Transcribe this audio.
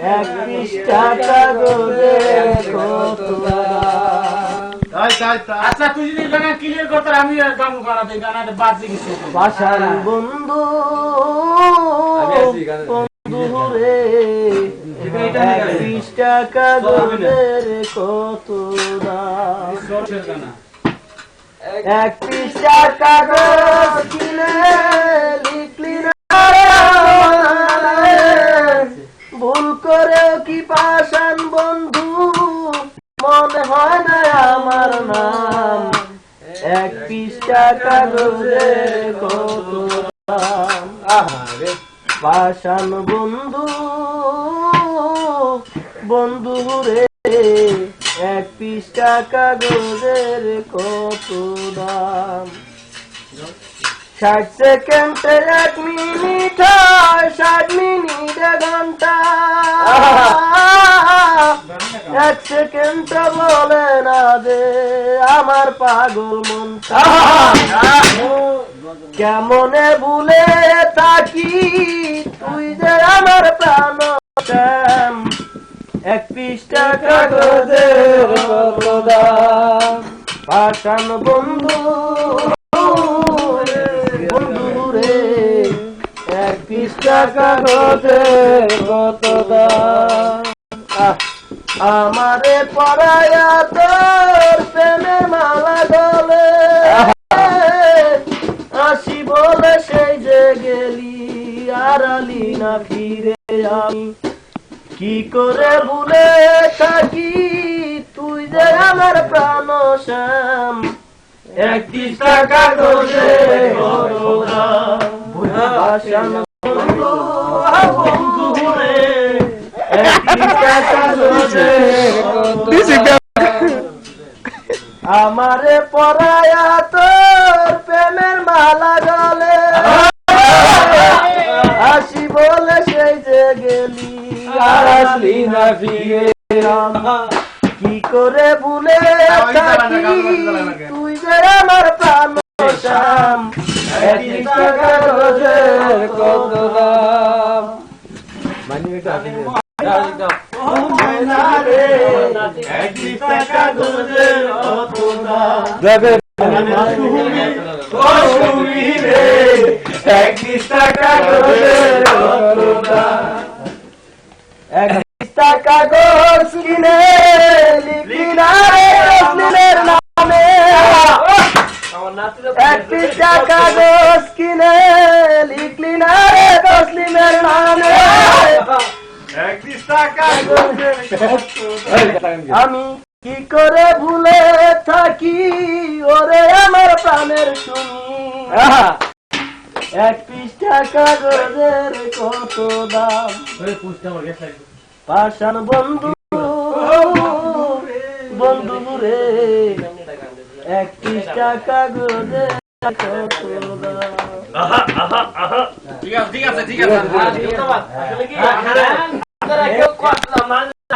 এক পৃষ্ঠা কাগজের কত আচ্ছা তুই যদি গানা ক্লিয়ার করতে আমি গান করাতে গানাতে বাদ দিয়ে গেছি পাষাণ বন্ধু বন্ধু রে এক পৃষ্ঠা কাগজের কত দাম এক পৃষ্ঠা কাগজ কিনে লিখলি না ভুল করেও কি পাষাণ বন্ধু মনে হয় না আমার নাম এক পৃষ্ঠা কাগজের কত দাম পাষাণ বন্ধু বন্ধু রে এক পৃষ্ঠা কাগজের কত দাম 60 সেকেন্ডে 1 মিনিট হয় 60 মিনিটে ঘন্টা 1 সেকেন্ড বলে না যে আমার পাগল মনটা কেমনে ভুলে থাকি তুই যে আমার প্রাণ এক পৃষ্ঠা কাগজের কত দাম পাষাণ বন্ধু বন্ধু রে এক পৃষ্ঠা কাগজের কত দাম আমারে পরায়া তোর প্রেমের মালা গলে আসি বলে সেই যে গেলি আর আলি না ফিরে আমি কি করে ভুলে থাকি তুই যে আমার প্রাণ শ্যাম এক পৃষ্ঠা কাগজের কত দাম পাষাণ বন্ধু বন্ধু রে এক পৃষ্ঠা কাগজের কত দাম আমারে পরায়া তোর প্রেমের মালা গলে আসি বলে সেই যে গেলি আর আসলি না ফিরে কি করে ভুলে থাকি তুই যে আমার প্রাণ শ্যাম এক পৃষ্ঠা কাগজের কত দাম এক পৃষ্ঠা কাগজের কত দাম এক পৃষ্ঠা কাগজের কত দাম এক পৃষ্ঠা কাগজ কিনে লিখলি না রে তসলিমের নামে এক পৃষ্ঠা কাগজ কিনে লিখলি না রে তসলিমের নামে এক পৃষ্ঠা কাগজের আমি কি করে ভুলে থাকি ওরে আমার প্রাণের শুনি এক পৃষ্ঠা কাগজের কত দাম পাষাণ বন্ধু বন্ধু রে এক পৃষ্ঠা কাগজের কত দাম ঠিক আছে ঠিক আছে